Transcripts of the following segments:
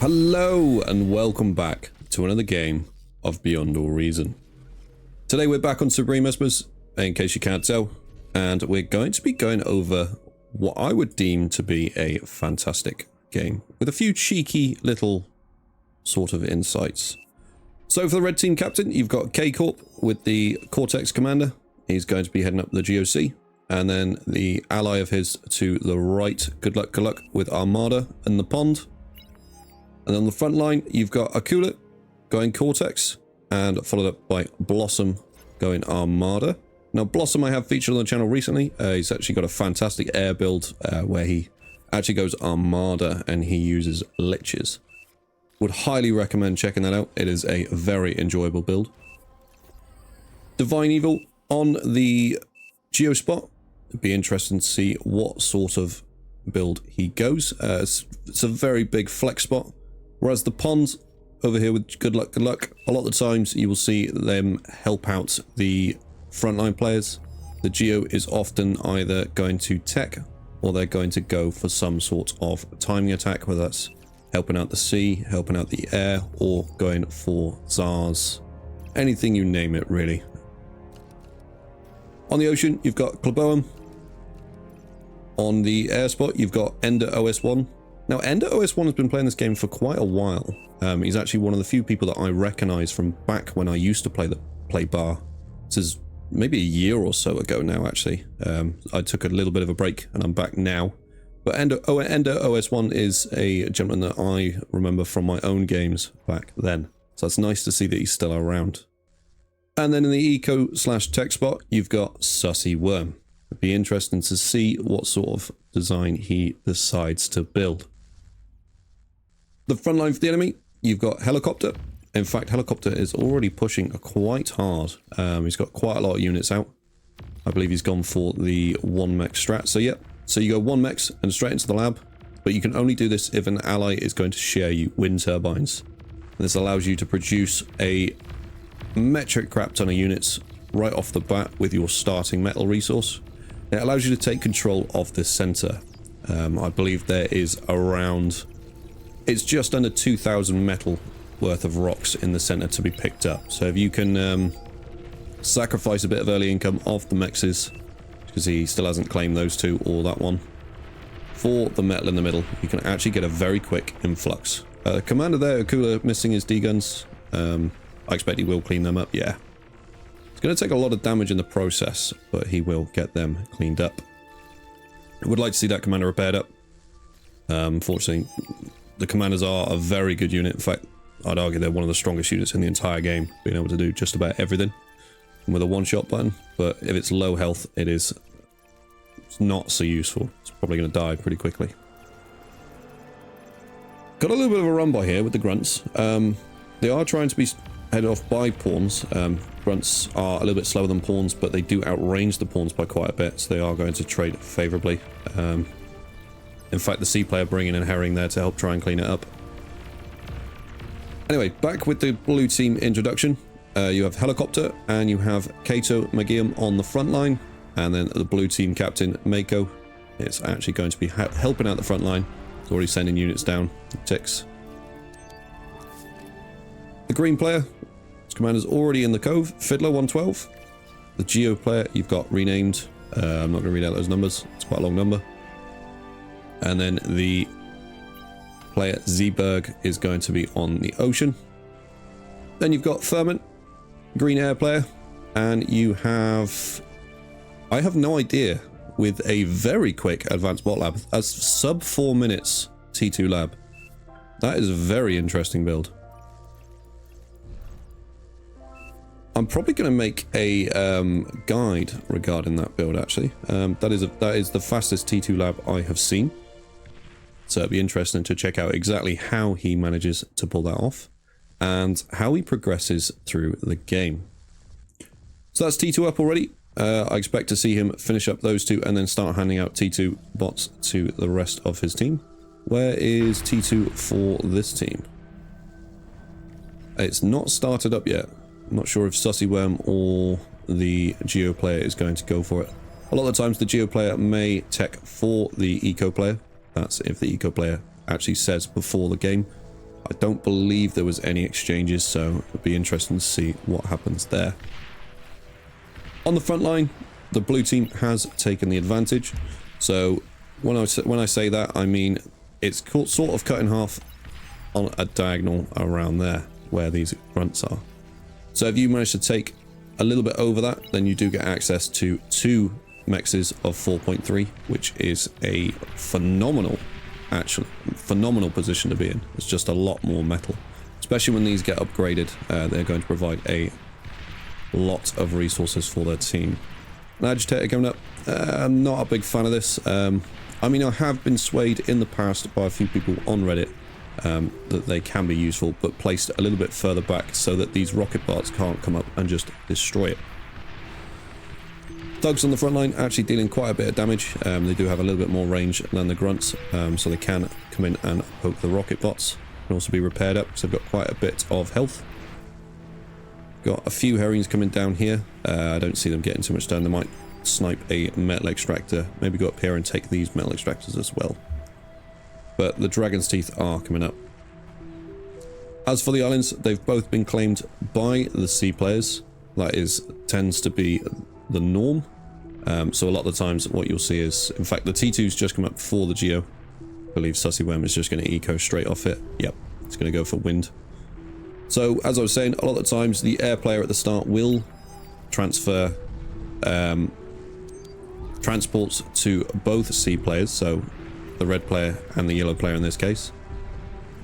Hello and welcome back to another game of Beyond All Reason. Today we're back on Supreme Isthmus, in case you can't tell, and we're going to be going over what I would deem to be a fantastic game, with a few cheeky little sort of insights. So for the red team captain, you've got K-Corp with the Cortex commander. He's going to be heading up the GOC. And then the ally of his to the right, good luck, with Armada and the pond. And on the front line, you've got Akula going Cortex, and followed up by Blossom going Armada. Now, Blossom I have featured on the channel recently. He's actually got a fantastic air build where he actually goes Armada and he uses Liches. Would highly recommend checking that out. It is a very enjoyable build. Divine Evil on the Geo spot. It'd be interesting to see what sort of build he goes. It's a very big flex spot. Whereas the ponds over here with good luck, a lot of the times you will see them help out the frontline players. The Geo is often either going to tech or they're going to go for some sort of timing attack, whether that's helping out the sea, helping out the air, or going for Zars. Anything you name it, really. On the ocean, you've got Klaboam. On the air spot, you've got Ender OS1. Now, Ender OS1 has been playing this game for quite a while. He's actually one of the few people that I recognize from back when I used to play bar. This is maybe a year or so ago now, actually. I took a little bit of a break, and I'm back now. But Ender OS1 is a gentleman that I remember from my own games back then. So it's nice to see that he's still around. And then in the eco/tech spot, you've got Sussy Worm. It'd be interesting to see what sort of design he decides to build. The front line for the enemy, you've got Helicopter. In fact, Helicopter is already pushing quite hard. He's got quite a lot of units out. I believe he's gone for the 1 mech strat. So yeah, so you go 1 mechs and straight into the lab. But you can only do this if an ally is going to share you wind turbines. And this allows you to produce a metric crap ton of units right off the bat with your starting metal resource. It allows you to take control of the center. I believe there is around... It's just under 2,000 metal worth of rocks in the center to be picked up. So if you can sacrifice a bit of early income off the mexes, because he still hasn't claimed those two or that one, for the metal in the middle, you can actually get a very quick influx. Commander there, Akula, missing his D-guns. I expect he will clean them up, yeah. It's going to take a lot of damage in the process, but he will get them cleaned up. I would like to see that commander repaired up. Unfortunately, the commanders are a very good unit. In fact, I'd argue they're one of the strongest units in the entire game, being able to do just about everything with a one-shot button. But if it's low health, it's not so useful. It's probably going to die pretty quickly. Got a little bit of a run by here with the grunts. They are trying to be headed off by pawns. Grunts are a little bit slower than pawns, but they do outrange the pawns by quite a bit, so they are going to trade favorably. In fact, the sea player bringing in Herring there to help try and clean it up. Anyway, back with the blue team introduction. You have Helicopter and you have Kato Magium on the front line, and then the blue team captain Mako is actually going to be helping out the front line. He's already sending units down. Ticks. The green player, his commander's already in the cove. Fiddler 112. The Geo player you've got renamed. I'm not going to read out those numbers. It's quite a long number. And then the player Zeeberg is going to be on the ocean. Then you've got Ferment, green air player, and you have... I have no idea, with a very quick advanced bot lab, as sub 4 minutes T2 lab. That is a very interesting build. I'm probably going to make a guide regarding that build, actually. That is the fastest T2 lab I have seen. So it'd be interesting to check out exactly how he manages to pull that off and how he progresses through the game. So that's T2 up already. I expect to see him finish up those two and then start handing out T2 bots to the rest of his team. Where is T2 for this team? It's not started up yet. I'm not sure if Sussy Worm or the Geo player is going to go for it. A lot of the times the Geo player may tech for the Eco player. That's if the Eco player actually says before the game I don't believe there was any exchanges, so it'll be interesting to see what happens there. On the front line, the blue team has taken the advantage. So when I say that, I mean it's sort of cut in half on a diagonal around there where these grunts are. So if you manage to take a little bit over that, then you do get access to 2 mexes of 4.3, which is a phenomenal position to be in. It's just a lot more metal, especially when these get upgraded. They're going to provide a lot of resources for their team. An agitator coming up. I'm not a big fan of this. I mean, I have been swayed in the past by a few people on Reddit that they can be useful, but placed a little bit further back so that these rocket bots can't come up and just destroy it. Thugs on the front line actually dealing quite a bit of damage. They do have a little bit more range than the grunts, so they can come in and poke the rocket bots. Can also be repaired up, so they've got quite a bit of health. Got a few herrings coming down here. I don't see them getting too much done. They might snipe a metal extractor. Maybe go up here and take these metal extractors as well. But the dragon's teeth are coming up. As for the islands, they've both been claimed by the sea players. That tends to be the norm. So a lot of the times what you'll see is, in fact, the T2's just come up before the Geo. I believe Sussy Worm is just going to eco straight off it. Yep, it's going to go for wind. So as I was saying, a lot of the times the air player at the start will transfer transports to both sea players, so the red player and the yellow player in this case.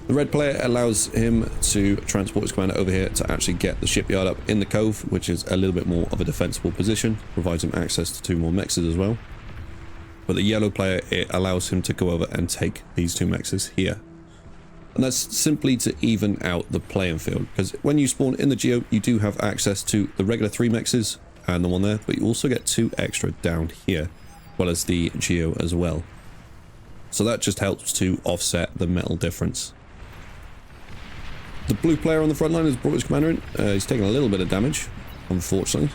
The red player allows him to transport his commander over here to actually get the shipyard up in the cove, which is a little bit more of a defensible position, provides him access to 2 more mexes as well. But the yellow player, it allows him to go over and take these 2 mexes here. And that's simply to even out the playing field, because when you spawn in the Geo, you do have access to the regular 3 mexes and the one there, but you also get 2 extra down here, as well as the Geo as well. So that just helps to offset the metal difference. The blue player on the front line has brought his commander in. He's taking a little bit of damage, unfortunately.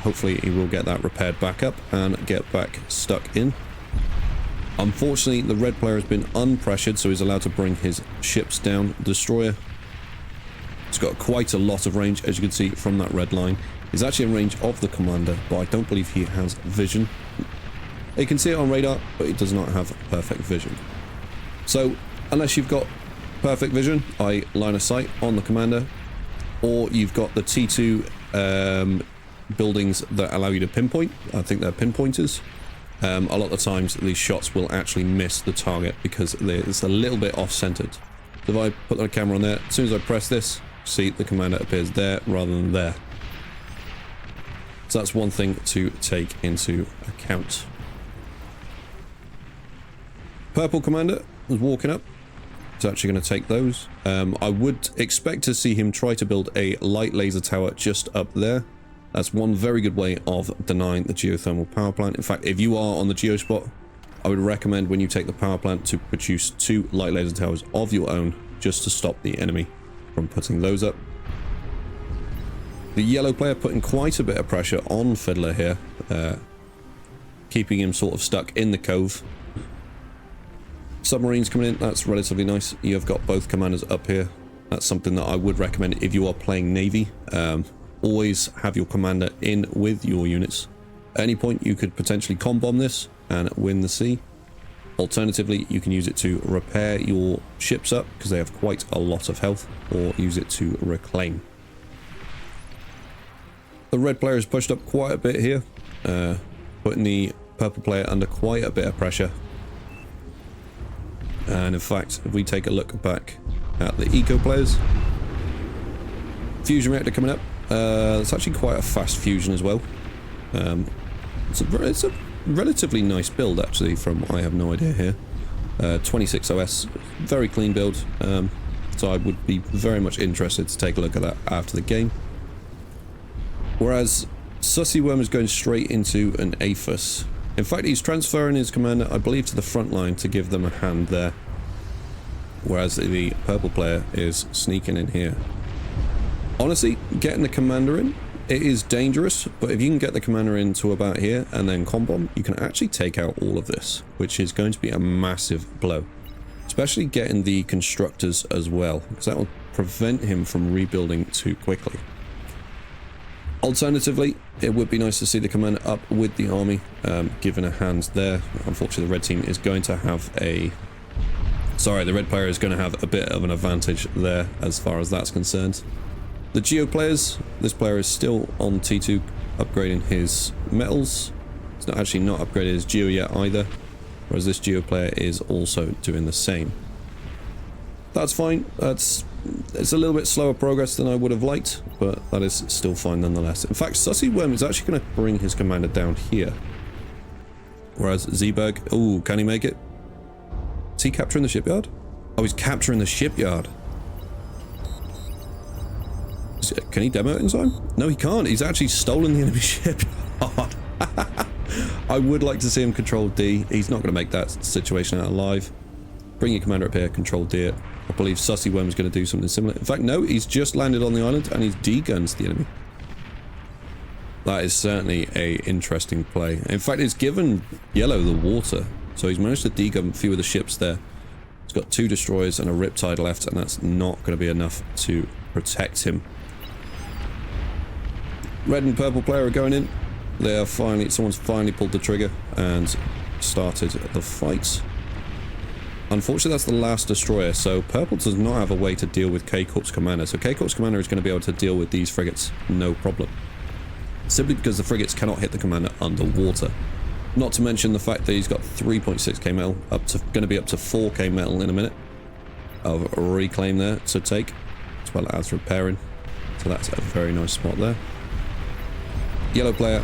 Hopefully he will get that repaired back up and get back stuck in. Unfortunately, the red player has been unpressured, so he's allowed to bring his ships down. The destroyer, it's got quite a lot of range, as you can see from that red line. He's actually in range of the commander, but I don't believe he has vision. You can see it on radar, but he does not have perfect vision. So unless you've got perfect vision, i.e. line of sight on the commander, or you've got the T2 buildings that allow you to pinpoint, I think they're pinpointers. A lot of the times these shots will actually miss the target because it's a little bit off-centered. So if I put the camera on there, as soon as I press this, see the commander appears there rather than there. So that's one thing to take into account. Purple commander was walking up. He's actually going to take those. I would expect to see him try to build a light laser tower just up there. That's one very good way of denying the geothermal power plant. In fact, if you are on the geo spot, I would recommend when you take the power plant to produce 2 light laser towers of your own, just to stop the enemy from putting those up. The yellow player putting quite a bit of pressure on Fiddler here, keeping him sort of stuck in the cove. Submarines coming in, that's relatively nice. You've got both commanders up here. That's something that I would recommend if you are playing Navy. Always have your commander in with your units. At any point you could potentially com-bomb this and win the sea. Alternatively, you can use it to repair your ships up because they have quite a lot of health, or use it to reclaim. The red player is pushed up quite a bit here, putting the purple player under quite a bit of pressure. And in fact, if we take a look back at the eco players, fusion reactor coming up. It's actually quite a fast fusion as well. It's a relatively nice build actually from I have no idea here. 26 OS, very clean build. So I would be very much interested to take a look at that after the game. Whereas Sussy Worm is going straight into an Aphis. In fact, he's transferring his commander, I believe, to the front line to give them a hand there. Whereas the purple player is sneaking in here. Honestly, getting the commander in, it is dangerous, but if you can get the commander in to about here and then com-bomb, you can actually take out all of this, which is going to be a massive blow. Especially getting the constructors as well, because that will prevent him from rebuilding too quickly. Alternatively, it would be nice to see the commander up with the army, given a hand there. Unfortunately, the red team is going to have a... Sorry, the red player is going to have a bit of an advantage there as far as that's concerned. The Geo players, this player is still on T2 upgrading his metals. It's not actually not upgraded his Geo yet either, whereas this Geo player is also doing the same. That's fine. It's a little bit slower progress than I would have liked, but that is still fine nonetheless. In fact, Sussy Worm is actually going to bring his commander down here. Whereas Zeeberg, oh, can he make it? Is he capturing the shipyard? Oh, he's capturing the shipyard. Can he demo it in time? No, he can't. He's actually stolen the enemy shipyard. I would like to see him control D. He's not going to make that situation out alive. Bring your commander up here, control D it. I believe Sussy Worm is going to do something similar. In fact, no, he's just landed on the island and he's D-guns the enemy. That is certainly a interesting play. In fact, it's given Yellow the water. So he's managed to D-gun a few of the ships there. He's got 2 destroyers and a Riptide left, and that's not going to be enough to protect him. Red and purple player are going in. They are finally, someone's finally pulled the trigger and started the fight. Unfortunately, that's the last destroyer, so purple does not have a way to deal with K-Corp's commander. So K-Corp's commander is going to be able to deal with these frigates, no problem. Simply because the frigates cannot hit the commander underwater. Not to mention the fact that he's got 3.6k metal, going to be up to 4k metal in a minute of reclaim there to take, as well as repairing. So that's a very nice spot there. Yellow player,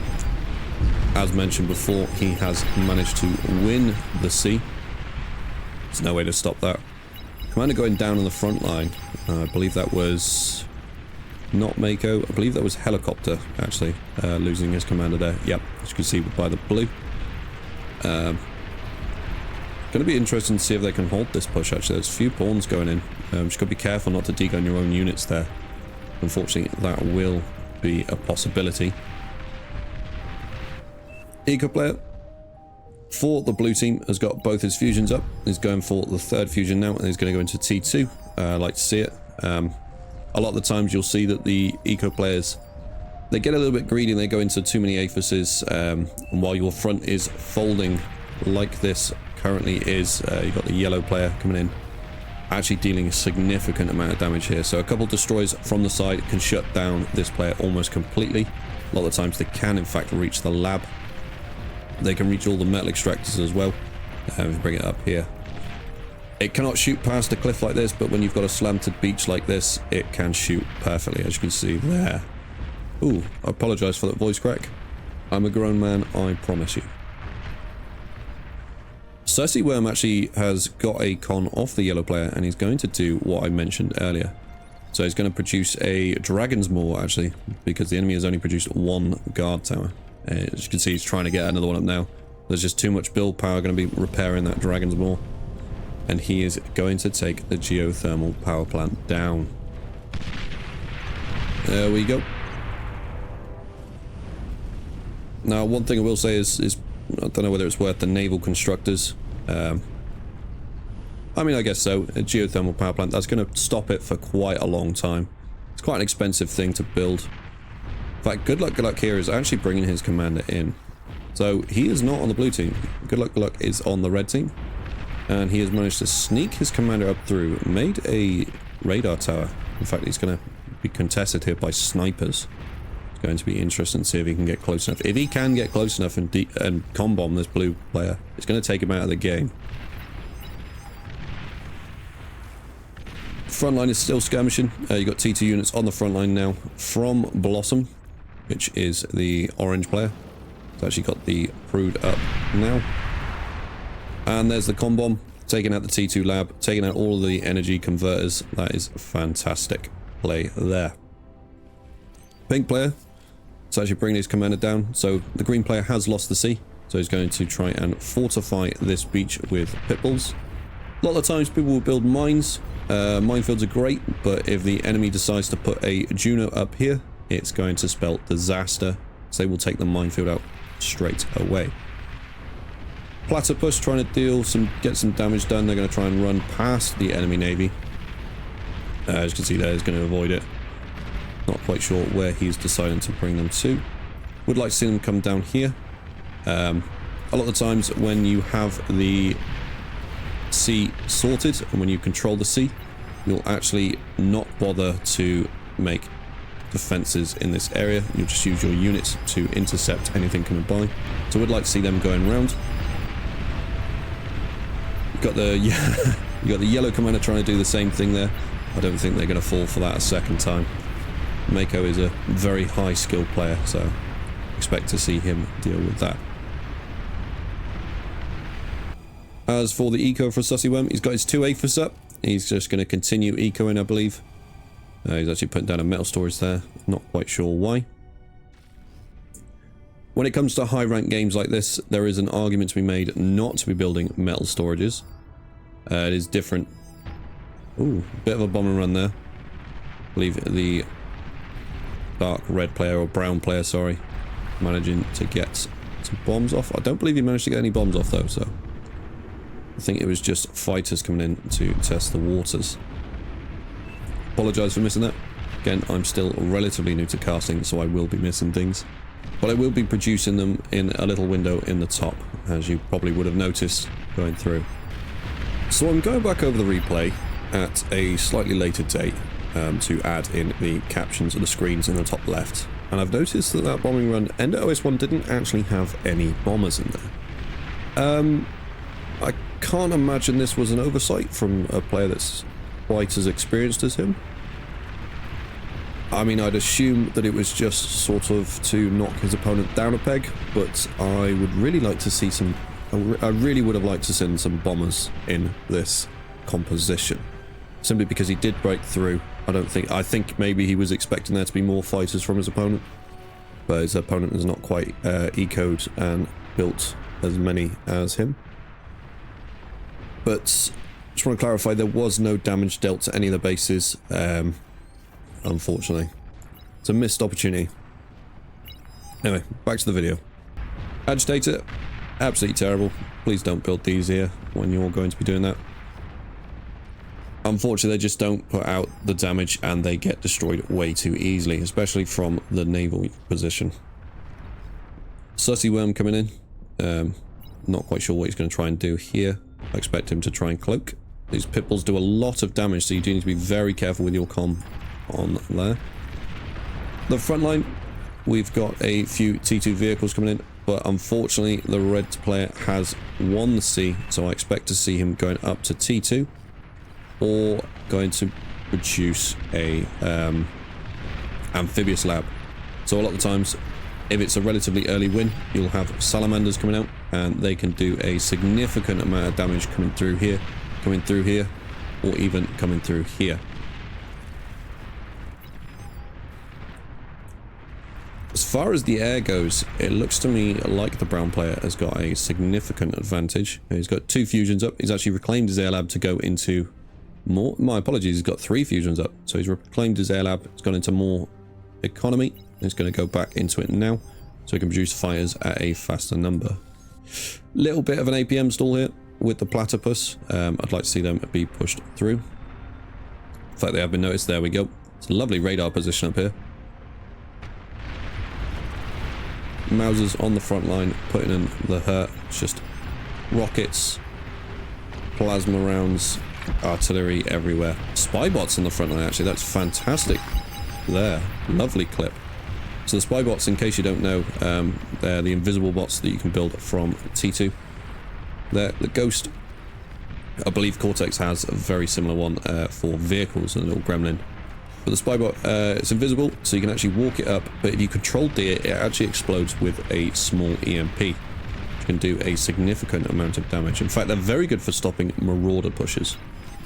as mentioned before, he has managed to win the sea. There's no way to stop that. Commander going down on the front line. I believe that was not Mako. I believe that was Helicopter, actually, losing his commander there. Yep, as you can see by the blue. Going to be interesting to see if they can hold this push, actually. There's a few pawns going in. Just got to be careful not to degun your own units there. Unfortunately, that will be a possibility. Eco player for the blue team has got both his fusions up. He's going for the 3rd fusion now, and he's going to go into T2. I like to see it. A lot of the times you'll see that the eco players, they get a little bit greedy and they go into too many aphyses, and while your front is folding like this currently is, you've got the yellow player coming in, actually dealing a significant amount of damage here. So a couple destroys from the side can shut down this player almost completely. A lot of the times they can in fact reach the lab. They can reach all the metal extractors as well. Bring it up here. It cannot shoot past a cliff like this, but when you've got a slanted beach like this, it can shoot perfectly, as you can see there. Ooh, I apologise for that voice crack. I'm a grown man, I promise you. Sussy Worm actually has got a con off the yellow player, and he's going to do what I mentioned earlier. So he's going to produce a Dragon's Maw, actually, because the enemy has only produced 1 guard tower. As you can see, he's trying to get another one up now. There's just too much build power going to be repairing that Dragon's Maw. And he is going to take the geothermal power plant down. There we go. Now, one thing I will say is I don't know whether it's worth the naval constructors. I mean, I guess so. A geothermal power plant, that's going to stop it for quite a long time. It's quite an expensive thing to build. In fact, Good Luck here is actually bringing his commander in. So he is not on the blue team. Good Luck is on the red team. And he has managed to sneak his commander up through, made a radar tower. In fact, he's going to be contested here by snipers. It's going to be interesting to see if he can get close enough. If he can get close enough and com-bomb this blue player, it's going to take him out of the game. Front line is still skirmishing. You've got T2 units on the front line now from Blossom, which is the orange player. It's actually got the Prude up now. And there's the com-bomb, taking out the T2 lab, taking out all of the energy converters. That is fantastic play there. Pink player, it's actually bringing his commander down. So the green player has lost the sea. So he's going to try and fortify this beach with pit bulls. A lot of times people will build mines. Minefields are great, but if the enemy decides to put a Juno up here, it's going to spell disaster. So they will take the minefield out straight away. Platypus trying to get some damage done. They're going to try and run past the enemy navy. As you can see there, he's going to avoid it. Not quite sure where he's deciding to bring them to. Would like to see them come down here. A lot of the times when you have the sea sorted and when you control the sea, you'll actually not bother to make defenses in this area. You'll just use your units to intercept anything coming by. So we'd like to see them going around. You've got the you got the yellow commander trying to do the same thing there. I don't think they're going to fall for that a second time. Mako is a very high skilled player, so expect to see him deal with that. As for the eco for Sussy Worm, he's got his 2 Aphis up. He's just going to continue ecoing, I believe. He's actually putting down a metal storage there. Not quite sure why. When it comes to high rank games like this, there is an argument to be made not to be building metal storages. It is different. Ooh, bit of a bombing run there. I believe the dark red player, or brown player, sorry, managing to get some bombs off. I don't believe he managed to get any bombs off though, so I think it was just fighters coming in to test the waters. Apologise for missing that. Again, I'm still relatively new to casting, so I will be missing things. But I will be producing them in a little window in the top, as you probably would have noticed going through. So I'm going back over the replay at a slightly later date to add in the captions of the screens in the top left. And I've noticed that that bombing run, Ender OS1 didn't actually have any bombers in there. I can't imagine this was an oversight from a player that's quite as experienced as him. I mean, I'd assume that it was just sort of to knock his opponent down a peg, but I would really like to see some... I really would have liked to send some bombers in this composition. Simply because he did break through. I think maybe he was expecting there to be more fighters from his opponent, but his opponent is not quite ecoed and built as many as him. But just want to clarify, there was no damage dealt to any of the bases, unfortunately. It's a missed opportunity. Anyway, back to the video. Agitator, absolutely terrible. Please don't build these here when you're going to be doing that. Unfortunately, they just don't put out the damage and they get destroyed way too easily, especially from the naval position. Sussy Worm coming in. Not quite sure what he's going to try and do here. I expect him to try and cloak. These pitbulls do a lot of damage, so you do need to be very careful with your comm on there. The front line, we've got a few T2 vehicles coming in, but unfortunately the red player has won the sea, so I expect to see him going up to T2 or going to produce a amphibious lab. So a lot of the times, if it's a relatively early win, you'll have salamanders coming out and they can do a significant amount of damage coming through here, or even coming through here. As far as the air goes, it looks to me like the brown player has got a significant advantage. He's got 2 fusions up. He's actually reclaimed his air lab to go into more... My apologies, he's got 3 fusions up. So he's reclaimed his air lab. It's gone into more economy. He's going to go back into it now, so he can produce fighters at a faster number. Little bit of an APM stall here with the platypus. I'd like to see them be pushed through. In fact, they have been noticed. There we go. It's a lovely radar position up here. Mausers on the front line, putting in the hurt. It's just rockets, plasma rounds, artillery everywhere. Spy bots on the front line, actually. That's fantastic. There. Lovely clip. So the spy bots, in case you don't know, they're the invisible bots that you can build from T2. They're the Ghost. I believe Cortex has a very similar one for vehicles, a little gremlin. But the spy bot, it's invisible, so you can actually walk it up, but if you control D, it actually explodes with a small EMP. You can do a significant amount of damage. In fact, they're very good for stopping marauder pushes.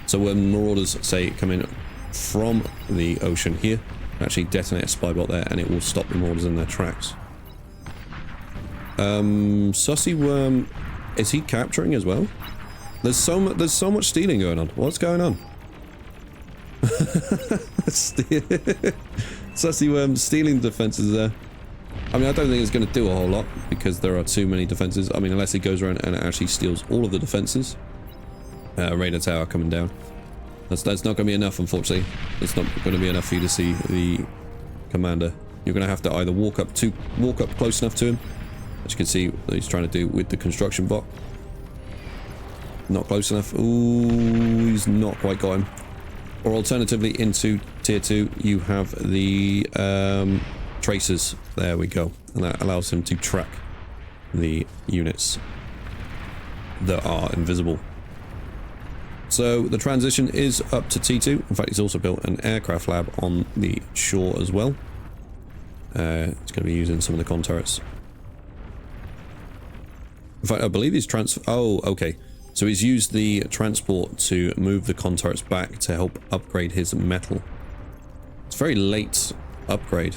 So when marauders, say, come in from the ocean here, actually detonate a spy bot there, and it will stop the marauders in their tracks. Sussy Worm, is he capturing as well? There's so much stealing going on. What's going on? Sussy Worm stealing defenses there. I mean, I don't think it's going to do a whole lot because there are too many defenses. I mean, unless he goes around and actually steals all of the defenses. Radar tower coming down. That's not going to be enough, unfortunately. It's not going to be enough for you to see the commander. You're going to have to either walk up close enough to him, as you can see what he's trying to do with the construction bot. Not close enough. Ooh, he's not quite got him. Or alternatively, into tier 2, you have the tracers. There we go. And that allows him to track the units that are invisible. So the transition is up to T2. In fact, he's also built an aircraft lab on the shore as well. It's going to be using some of the con turrets. In fact, I believe he's oh, okay. So he's used the transport to move the con turrets back to help upgrade his metal. It's a very late upgrade,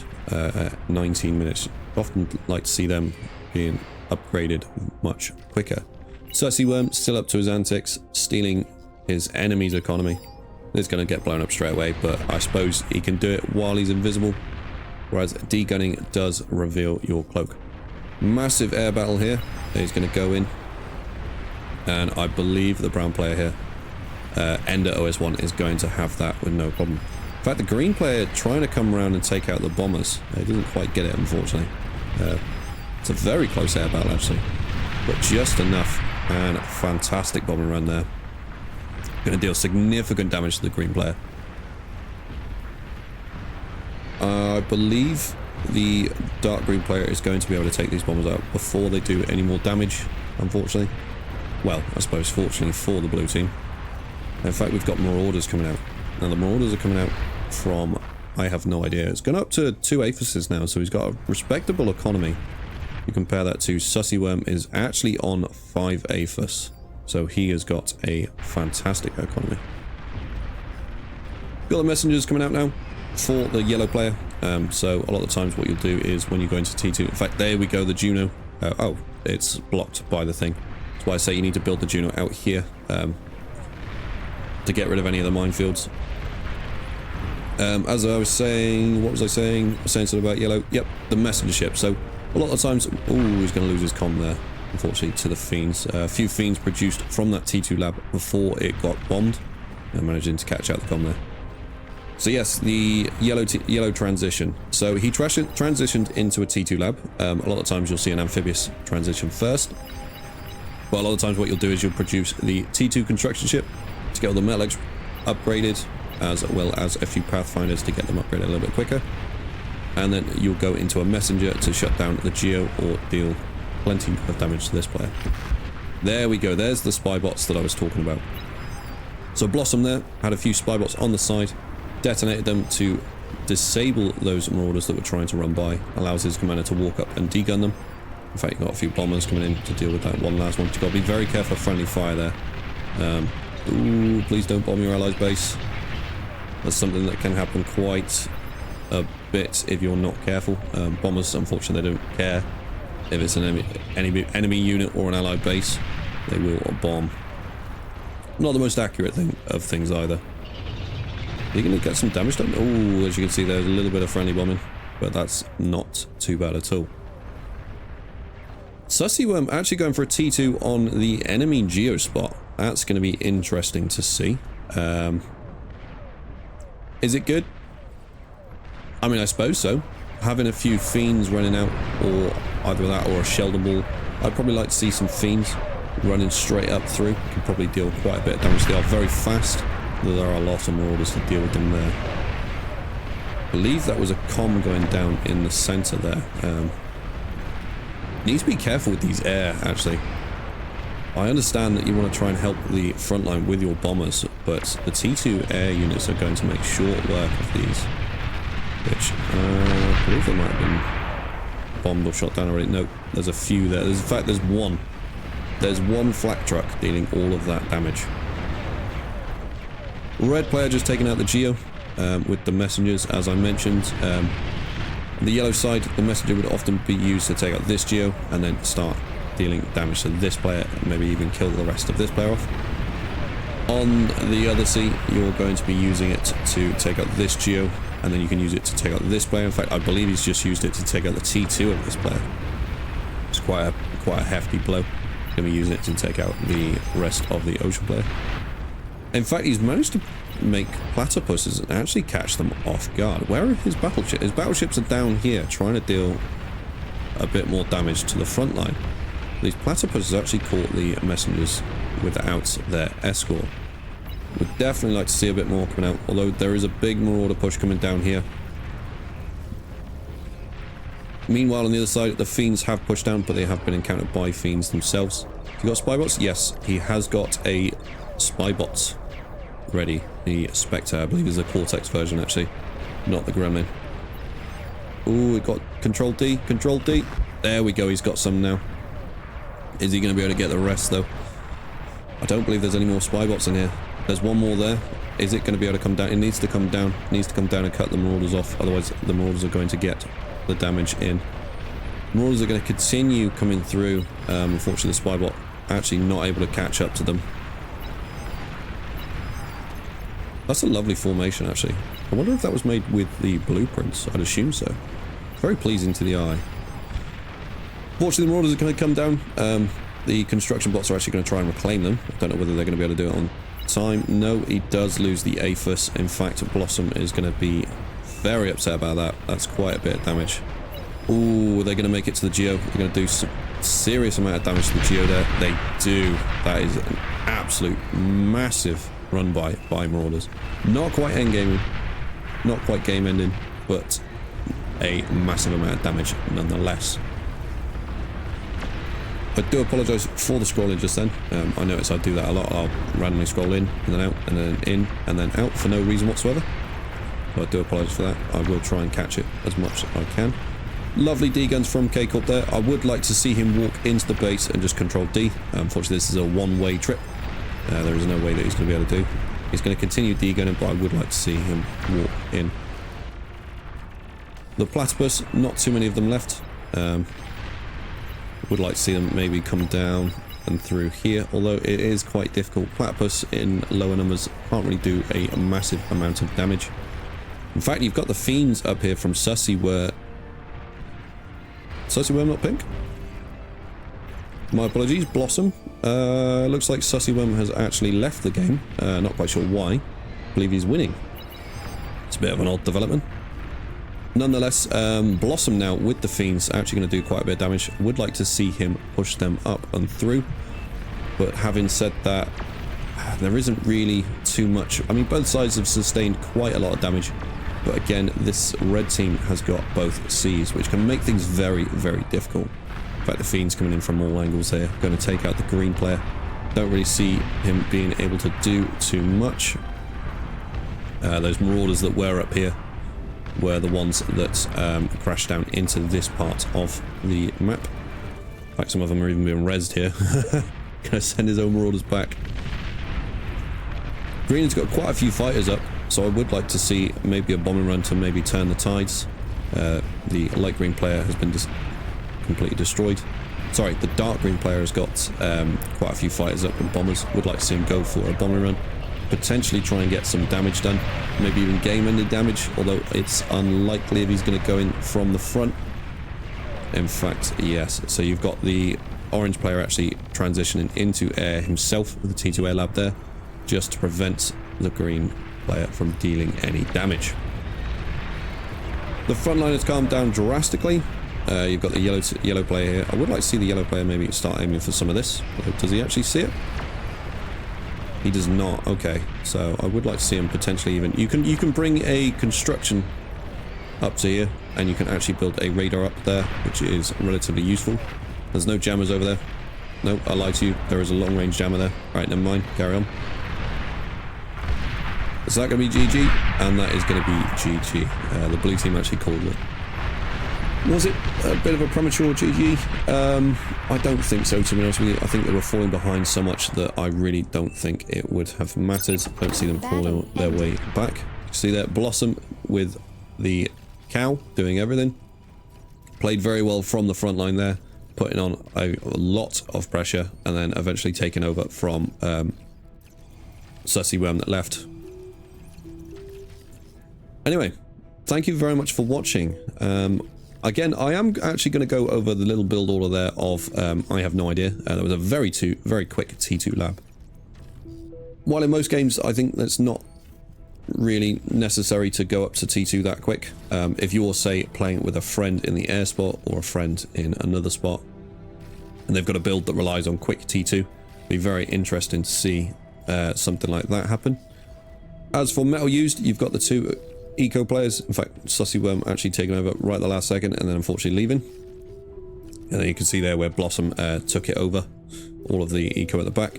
19 minutes. Often like to see them being upgraded much quicker. Sussy Worm still up to his antics, stealing his enemy's economy. It's going to get blown up straight away, but I suppose he can do it while he's invisible. Whereas degunning does reveal your cloak. Massive air battle here. He's going to go in. And I believe the brown player here, Ender OS1, is going to have that with no problem. In fact, the green player trying to come around and take out the bombers. He didn't quite get it, unfortunately. It's a very close air battle, actually. But just enough. And fantastic bombing run there. Going to deal significant damage to the green player. I believe the dark green player is going to be able to take these bombers out before they do any more damage, unfortunately. Well, I suppose fortunately for the blue team. In fact, we've got more orders coming out. Now, the more orders are coming out from, I have no idea. It's gone up to 2 aphyses now, so he's got a respectable economy. You compare that to Sussy Worm is actually on 5 aphis. So he has got a fantastic economy. Got the messengers coming out now for the yellow player. So a lot of the times what you'll do is when you go into T2, in fact, there we go, the Juno. Oh, it's blocked by the thing. That's why I say you need to build the Juno out here to get rid of any of the minefields. As I was saying, what was I saying? I was saying something about yellow. Yep, the messenger ship. So a lot of times, ooh, he's going to lose his comm there, unfortunately, to the fiends. A few fiends produced from that T2 lab before it got bombed. I'm managing to catch out the comm there. So yes, the yellow transition. So he transitioned into a T2 lab. A lot of times you'll see an amphibious transition first. But a lot of times what you'll do is you'll produce the T2 construction ship to get all the metal upgraded, as well as a few pathfinders to get them upgraded a little bit quicker. And then you'll go into a messenger to shut down the Geo or deal plenty of damage to this player. There we go. There's the spy bots that I was talking about. So Blossom there had a few spy bots on the side, detonated them to disable those marauders that were trying to run by, allows his commander to walk up and degun them. In fact, you've got a few bombers coming in to deal with that one last one. You've got to be very careful of friendly fire there. Ooh, please don't bomb your allies' base. That's something that can happen quite a bit if you're not careful. Bombers, unfortunately, they don't care if it's an enemy unit or an allied base. They will bomb. Not the most accurate thing of things either. You're going to get some damage done. Oh, as you can see, there's a little bit of friendly bombing, but that's not too bad at all. Sussy Worm actually going for a T2 on the enemy Geo spot. That's going to be interesting to see. Is it good? I mean, I suppose so. Having a few fiends running out, or either that or a Sheldon Ball. I'd probably like to see some fiends running straight up through. Can probably deal quite a bit of damage. They are very fast. There are a lot of marauders to deal with them there. I believe that was a comm going down in the center there. Need to be careful with these air, actually. I understand that you want to try and help the front line with your bombers, but the T2 air units are going to make short work of these. Which, I believe they might have been bombed or shot down already. No, there's a few there. In fact, there's one. There's one flak truck dealing all of that damage. Red player just taking out the Geo with the messengers, as I mentioned. On the yellow side, the messenger would often be used to take out this Geo and then start dealing damage to this player and maybe even kill the rest of this player off. On the other sea, you're going to be using it to take out this geo, and then you can use it to take out this player. In fact, I believe he's just used it to take out the T2 of this player. It's quite a hefty blow. He's going to be using it to take out the rest of the ocean player. In fact, he's managed to make platypuses and actually catch them off guard. Where are his battleships? His battleships are down here, trying to deal a bit more damage to the front line. These platypuses actually caught the messengers without their escort. Would definitely like to see a bit more coming out, although there is a big marauder push coming down here. Meanwhile, on the other side, the fiends have pushed down, but they have been encountered by fiends themselves. He got spybots? Yes, he has got a spybot ready. The Spectre, I believe, is the Cortex version, actually, not the Gremlin. Ooh, it got Control D, Control D. There we go, he's got some now. Is he going to be able to get the rest, though? I don't believe there's any more spybots in here. There's one more there. Is it going to be able to come down? It needs to come down. It needs to come down and cut the marauders off. Otherwise, the marauders are going to get the damage in. Marauders are going to continue coming through. Unfortunately, the spybot actually not able to catch up to them. That's a lovely formation, actually. I wonder if that was made with the blueprints. I'd assume so. Very pleasing to the eye. Fortunately, the marauders are going to come down. The construction bots are actually going to try and reclaim them. I don't know whether they're going to be able to do it on time. No, he does lose the Aphis. In fact, Blossom is going to be very upset about that. That's quite a bit of damage. Ooh, they're going to make it to the Geo. They're going to do some serious amount of damage to the Geo there. They do. That is an absolute massive run by Marauders. Not quite endgaming. Not quite game ending, but a massive amount of damage nonetheless. I do apologise for the scrolling just then. I notice I do that a lot. I'll randomly scroll in, and then out, and then in, and then out for no reason whatsoever. So I do apologise for that. I will try and catch it as much as I can. Lovely D-guns from K-Corp there. I would like to see him walk into the base and just control D. Unfortunately, this is a one-way trip. There is no way that he's going to be able to do. He's going to continue D-gunning, but I would like to see him walk in. The platypus, not too many of them left. Would like to see them maybe come down and through here, although it is quite difficult. Platypus in lower numbers can't really do a massive amount of damage. In fact, you've got the fiends up here from Sussy where... Sussy Worm, not pink? My apologies, Blossom. Looks like Sussy Worm has actually left the game. Not quite sure why. I believe he's winning. It's a bit of an odd development. Nonetheless, Blossom now with the fiends actually going to do quite a bit of damage. Would like to see him push them up and through. But having said that, there isn't really too much. I mean, both sides have sustained quite a lot of damage. But again, this red team has got both Cs, which can make things very, very difficult. In fact, the fiends coming in from all angles here, going to take out the green player. Don't really see him being able to do too much. Those marauders that were up here were the ones that crashed down into this part of the map. In fact, some of them are even being rezzed here. Gonna send his own marauders back. Green has got quite a few fighters up, so I would like to see maybe a bombing run to maybe turn the tides. The light green player has been completely destroyed. Sorry, the dark green player has got quite a few fighters up and bombers. Would like to see him go for a bombing run. Potentially try and get some damage done, maybe even game-ending damage, although it's unlikely if he's going to go in from the front. In fact, yes. So you've got the orange player actually transitioning into air himself with the T2 air lab there, just to prevent the green player from dealing any damage. The front line has calmed down drastically. You've got the yellow player here. I would like to see the yellow player maybe start aiming for some of this. Does he actually see it? He does not. Okay, so I would like to see him potentially even... You can bring a construction up to here, and you can actually build a radar up there, which is relatively useful. There's no jammers over there. No, I lied to you. There is a long-range jammer there. Right, never mind. Carry on. Is that going to be GG? And that is going to be GG. The blue team actually called it. Was it a bit of a premature GG? I don't think so, to be honest with you. I think they were falling behind so much that I really don't think it would have mattered. I don't see them falling their way back. See that Blossom with the cow doing everything. Played very well from the front line there, putting on a lot of pressure, and then eventually taken over from sussy worm that left. Anyway, thank you very much for watching. Again, I am actually going to go over the little build order there of I have no idea. That was a very quick T2 lab. While in most games, I think that's not really necessary to go up to T2 that quick. If you're, say, playing with a friend in the air spot or a friend in another spot, and they've got a build that relies on quick T2, it'd be very interesting to see something like that happen. As for metal used, you've got the 2 eco players. In fact, Sussy Worm actually taking over right at the last second and then unfortunately leaving. And then you can see there where Blossom took it over, all of the eco at the back.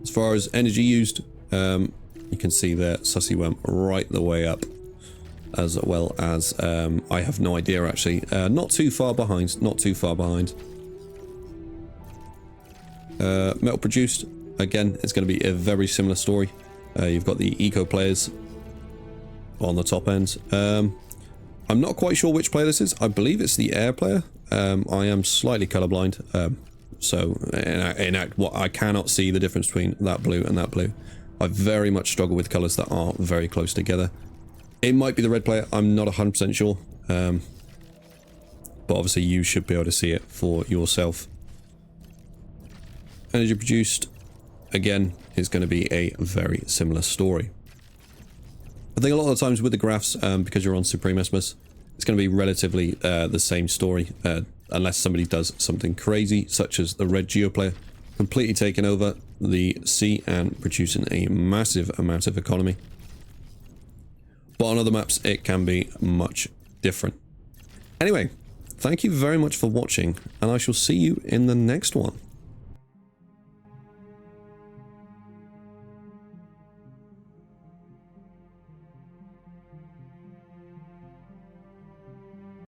As far as energy used, you can see there Sussy Worm right the way up, as well as I have no idea actually, not too far behind, metal produced, again, it's going to be a very similar story. You've got the eco players on the top end. I'm not quite sure which player this is. I believe it's the air player. I am slightly colorblind, so in act, what I cannot see the difference between that blue and that blue. I very much struggle with colors that are very close together. It might be the red player. I'm not 100% sure, but obviously you should be able to see it for yourself. Energy produced, again, is going to be a very similar story. I think a lot of the times with the graphs, because you're on Supreme Isthmus, it's going to be relatively the same story, unless somebody does something crazy, such as the red Geo player, completely taking over the sea and producing a massive amount of economy. But on other maps, it can be much different. Anyway, thank you very much for watching, and I shall see you in the next one.